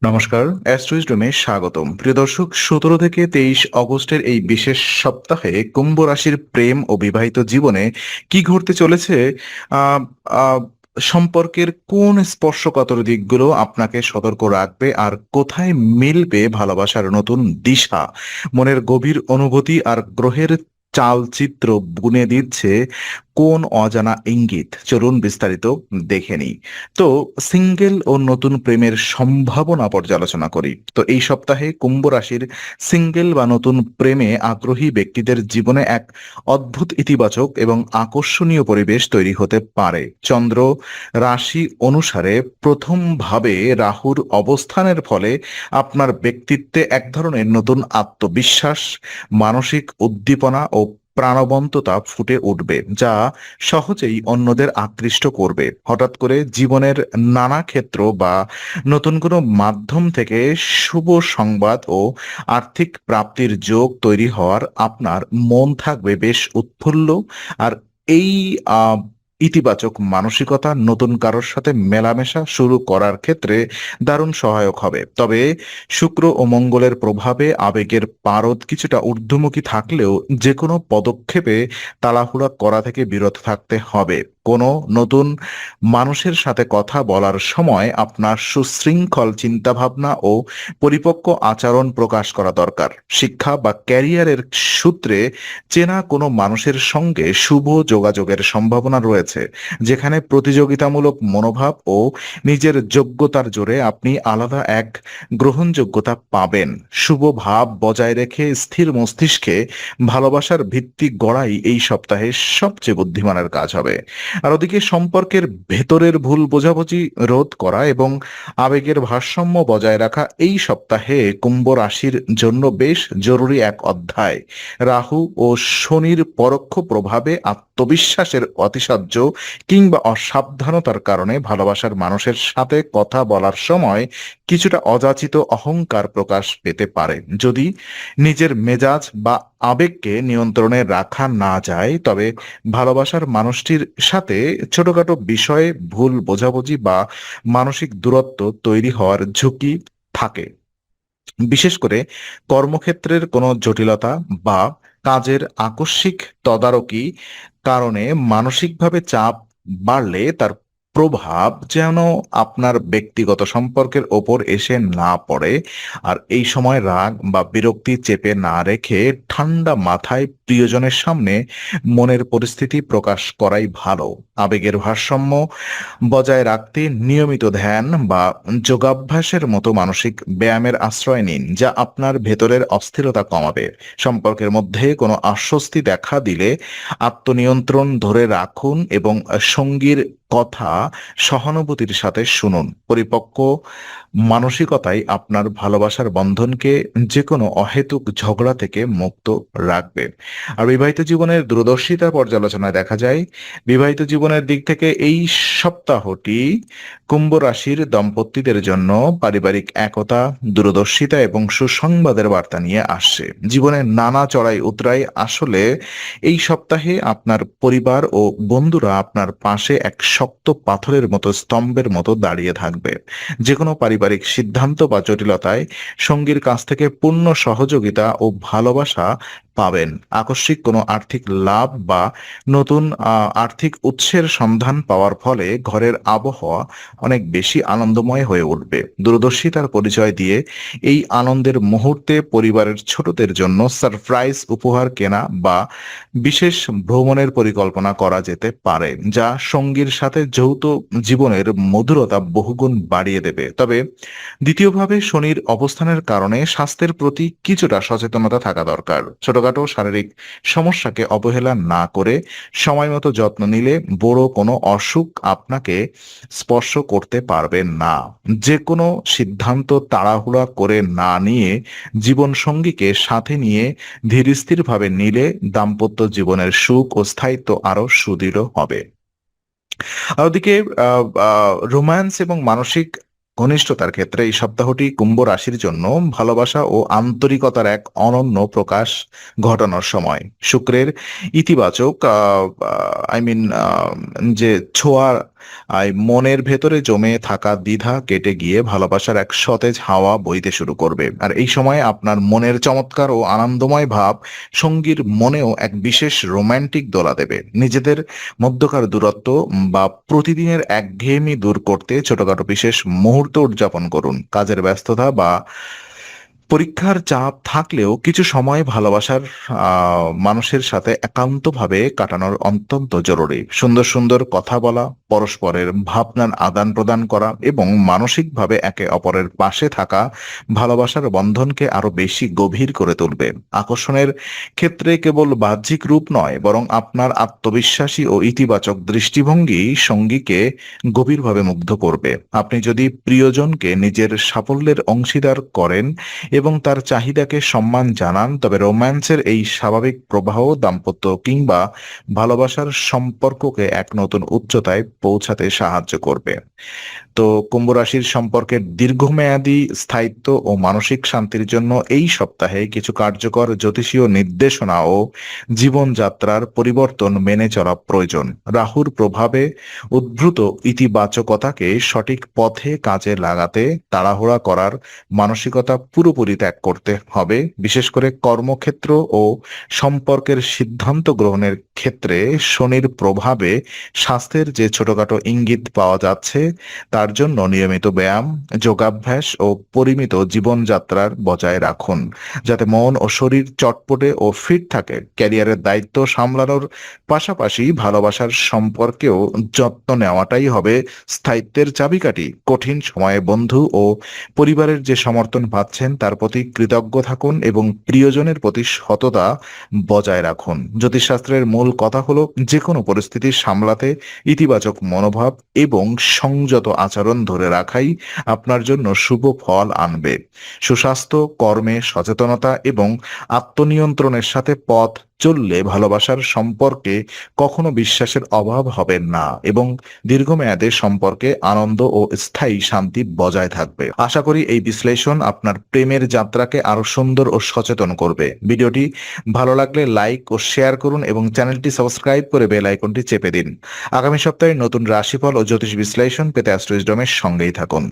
নমস্কার, অ্যাস্ট্রোইজডমে স্বাগতম। প্রিয় দর্শক, 17 থেকে 23 অগস্টের এই বিশেষ সপ্তাহে কুম্ভ রাশির প্রেম ও বিবাহিত জীবনে কি ঘটতে চলেছে, আহ, আহ, সম্পর্কের কোন স্পর্শকাতর দিকগুলো আপনাকে সতর্ক রাখবে, আর কোথায় মিলবে ভালোবাসার নতুন দিশা, মনের গভীর অনুভূতি আর গ্রহের চালচিত্র বুনে দিচ্ছে কোন অজানা ইঙ্গিত, চলুন বিস্তারিত দেখে নিই। তো সিঙ্গেল ও নতুন প্রেমের সম্ভাবনা পর্যালোচনা করি। তো এই সপ্তাহে কুম্ভ রাশির সিঙ্গেল বা নতুন প্রেমে আগ্রহী ব্যক্তিদের জীবনে এক অদ্ভুত ইতিবাচক এবং আকর্ষণীয় পরিবেশ তৈরি হতে পারে। চন্দ্র রাশি অনুসারে প্রথমভাবে রাহুর অবস্থানের ফলে আপনার ব্যক্তিত্বে এক ধরনের নতুন আত্মবিশ্বাস, মানসিক উদ্দীপনা ও প্রাণবন্ততা ফুটে উঠবে, যা সহজেই অন্যদের আকৃষ্ট করবে। হঠাৎ করে জীবনের নানা ক্ষেত্র বা নতুন কোনো মাধ্যম থেকে শুভ সংবাদ ও আর্থিক প্রাপ্তির যোগ তৈরি হওয়ার আপনার মন থাকবে বেশ উৎফুল্ল। আর এই আহ ইতিবাচক মানসিকতা নতুন কারোর সাথে মেলামেশা শুরু করার ক্ষেত্রে দারুণ সহায়ক হবে। তবে শুক্র ও মঙ্গলের প্রভাবে আবেগের পারদ কিছুটা ঊর্ধ্বমুখী থাকলেও যে কোনো পদক্ষেপে তাড়াহুড়া করা থেকে বিরত থাকতে হবে। কোনো নতুন মানুষের সাথে কথা বলার সময় আপনার সুশৃঙ্খল চিন্তাভাবনা ও পরিপক্ক আচরণ প্রকাশ করা দরকার। শিক্ষা বা ক্যারিয়ারের সূত্রে চেনা কোনো মানুষের সঙ্গে শুভ যোগাযোগের সম্ভাবনা রয়েছে, যেখানে প্রতিযোগিতামূলক মনোভাব ও নিজের যোগ্যতার জোরে আপনি আলাদা এক গ্রহণযোগ্যতা পাবেন। শুভ ভাব বজায় রেখে স্থির মস্তিষ্কে ভালোবাসার ভিত্তি গড়াই এই সপ্তাহে সবচেয়ে বুদ্ধিমানের কাজ হবে। আর ওদিকে সম্পর্কের ভেতরের ভুল বোঝাবুঝি রোধ করা এবং আবেগের ভারসাম্য বজায় রাখা এই সপ্তাহে কুম্ভ রাশির জন্য বেশ জরুরি এক অধ্যায়। রাহু ও শনির পরোক্ষ প্রভাবে আত্মবিশ্বাসের অতিশয্য কিংবা অসাবধানতার কারণে ভালোবাসার মানুষের সাথে কথা বলার সময় কিছুটা অযাচিত অহংকার প্রকাশ পেতে পারে। যদি নিজের মেজাজ বা আবেগকে নিয়ন্ত্রণে রাখা না যায়, তবে ভালোবাসার মানুষটির সাথে ছোটখাটো বিষয়ে ভুল বোঝাবুঝি বা মানসিক দূরত্ব তৈরি হওয়ার ঝুঁকি থাকে। বিশেষ করে কর্মক্ষেত্রের কোনো জটিলতা বা কাজের আকস্মিক তদারকি কারণে মানসিকভাবে চাপ বাড়লে তার প্রভাব যেন আপনার ব্যক্তিগত সম্পর্কের ওপর এসে না পড়ে। আর এই সময় রাগ বা বিরক্তি চেপে না রেখে ঠান্ডা মাথায় প্রিয়জনের সামনে মনের পরিস্থিতি প্রকাশ করাই ভালো। আবেগের ভারসাম্য বজায় রাখতে নিয়মিত ধ্যান বা যোগাভ্যাসের মতো মানসিক ব্যায়ামের আশ্রয় নিন, যা আপনার ভেতরের অস্থিরতা কমাবে। সম্পর্কের মধ্যে কোনো অস্বস্তি দেখা দিলে আত্মনিয়ন্ত্রণ ধরে রাখুন এবং সঙ্গীর কথা সহানুভূতির সাথে শুনুন। পরিপক্ক মানসিকতাই আপনার ভালোবাসার বন্ধনকে যে কোনো অহেতুক ঝগড়া থেকে মুক্ত রাখবে। আর বিবাহিত জীবনের দূরদর্শিতা পর্যালোচনায় দেখা যায়, বিবাহিত জীবনের দিক থেকে এই সপ্তাহটি কুম্ভ রাশির দম্পতিদের জন্য পারিবারিক একতা, দূরদর্শিতা এবং সুসংবাদের বার্তা নিয়ে আসছে। জীবনের নানা চড়াই উতরাই আসলে এই সপ্তাহে আপনার পরিবার ও বন্ধুরা আপনার পাশে এক শক্ত পাথরের মতো স্তম্ভের মতো দাঁড়িয়ে থাকবে। যে কোনো পারিবারিক সিদ্ধান্ত বা জটিলতায় সঙ্গীর কাছ থেকে পূর্ণ সহযোগিতা ও ভালোবাসা পাবেন। আকস্মিক কোনো আর্থিক লাভ বা নতুন আর্থিক উৎসের সন্ধান পাওয়ার ফলে ঘরের আবহাওয়া অনেক বেশি আনন্দময় হয়ে উঠবে। দূরদর্শিতার পরিচয় দিয়ে এই আনন্দের মুহূর্তে পরিবারের ছোটদের জন্য সারপ্রাইজ উপহার কেনা বা বিশেষ ভ্রমণের পরিকল্পনা করা যেতে পারে, যা সঙ্গীর সাথে যৌথ জীবনের মধুরতা বহুগুণ বাড়িয়ে দেবে। তবে দ্বিতীয়ভাবে শনির অবস্থানের কারণে স্বাস্থ্যের প্রতি কিছুটা সচেতনতা থাকা দরকার। ছোটখাটো শারীরিক সমস্যাকে অবহেলা না করে সময় মতো যত্ন নিলে বড় কোনো অসুখ আপনাকে স্পর্শ করতে পারবে না। যে কোনো সিদ্ধান্ত তাড়াহুড়া করে না নিয়ে জীবন সঙ্গীকে সাথে নিয়ে ধীরস্থিরভাবে নিলে দাম্পত্য জীবনের সুখ ও স্থায়িত্ব আরো সুদৃঢ় হবে। আর ওদিকে রোম্যান্স এবং মানসিক ঘনিষ্ঠতার ক্ষেত্রে এই সপ্তাহটি কুম্ভ রাশির জন্য ভালোবাসা ও আন্তরিকতার এক অনন্য প্রকাশ ঘটানোর সময়। শুক্রের ইতিবাচক যে ছোঁয়া মনের ভেতরে জমে থাকা দ্বিধা কেটে গিয়ে ভালোবাসার এক সতেজ হাওয়া বইতে শুরু করবে। আর এই সময় আপনার মনের চমৎকার ও আনন্দময় ভাব সঙ্গীর মনেও এক বিশেষ রোমান্টিক দোলা দেবে। নিজেদের মধ্যকার দূরত্ব বা প্রতিদিনের একঘেয়েমি দূর করতে ছোটখাটো বিশেষ মুহূর্ত উদযাপন করুন। কাজের ব্যস্ততা বা পরীক্ষার চাপ থাকলেও কিছু সময় ভালোবাসার মানুষের সাথে একান্তভাবে কাটানোর অত্যন্ত জরুরি। সুন্দর সুন্দর কথা বলা, পরস্পরের ভাবনার আদান প্রদান করা এবং মানসিকভাবে একে অপরের পাশে থাকা ভালোবাসার বন্ধনকে আরো বেশি গভীর করে তুলবে। আকর্ষণের ক্ষেত্রে কেবল বাহ্যিক রূপ নয়, বরং আপনার আত্মবিশ্বাসী ও ইতিবাচক দৃষ্টিভঙ্গি সঙ্গীকে গভীরভাবে মুগ্ধ করবে। আপনি যদি প্রিয়জনকে নিজের সাফল্যের অংশীদার করেন এবং তার চাহিদাকে সম্মান জানান, তবে রোম্যান্সের এই স্বাভাবিক প্রবাহ দাম্পত্য কিংবা ভালোবাসার সম্পর্ককে এক নতুন উচ্চতায় পৌঁছাতে সাহায্য করবে। তো কুম্ভ রাশির সম্পর্কের দীর্ঘমেয়াদী স্থায়িত্ব ও মানসিক শান্তির জন্য এই সপ্তাহে কিছু কার্যকর জ্যোতিষীয় নির্দেশনা ও জীবনযাত্রার পরিবর্তন মেনে চলা প্রয়োজন। রাহুর প্রভাবে উদ্ভূত ইতিবাচকতাকে সঠিক পথে কাজে লাগাতে তাড়াহুড়া করার মানসিকতা পুরোপুরি ত্যাগ করতে হবে। বিশেষ করে কর্মক্ষেত্র ও সম্পর্কের সিদ্ধান্ত গ্রহণের ক্ষেত্রে শনির প্রভাবে স্বাস্থ্যের যে ছোটখাটো ইঙ্গিত পাওয়া যাচ্ছে, তার জন্য নিয়মিত ব্যায়াম, যোগাভ্যাস ও পরিমিত জীবনযাত্রার বজায় রাখুন, যাতে মন ও শরীর চটপটে ও ফিট থাকে। ক্যারিয়ারের দায়িত্ব সামলানোর পাশাপাশি ভালোবাসার সম্পর্কেও যত্ন নেওয়াটাই হবে স্থায়িত্বের চাবিকাঠি। কঠিন সময়ে বন্ধু ও পরিবারের যে সমর্থন পাচ্ছেন তার প্রতি কৃতজ্ঞ থাকুন এবং প্রিয়জনের প্রতি সততা বজায় রাখুন। জ্যোতিষশাস্ত্রের মূল কথা হলো যে কোনো পরিস্থিতি সামলাতে ইতিবাচক মনোভাব এবং সংযত আচরণ ধরে রাখাই আপনার জন্য শুভ ফল আনবে। সুস্বাস্থ্য, কর্মে সচেতনতা এবং আত্মনিয়ন্ত্রণের সাথে পথ চললে ভালোবাসার সম্পর্কে কখনো বিশ্বাসের অভাব হবে না এবং দীর্ঘমেয়াদে সম্পর্কে আনন্দ ও স্থায়ী শান্তি বজায় থাকবে। আশা করি এই বিশ্লেষণ আপনার প্রেমের যাত্রাকে আরো সুন্দর ও সচেতন করবে। ভিডিওটি ভালো লাগলে লাইক ও শেয়ার করুন এবং চ্যানেলটি সাবস্ক্রাইব করে বেল আইকনটি চেপে দিন। আগামী সপ্তাহে নতুন রাশিফল ও জ্যোতিষ বিশ্লেষণ পেতে অ্যাস্ট্রো উইজডমের সঙ্গেই থাকুন।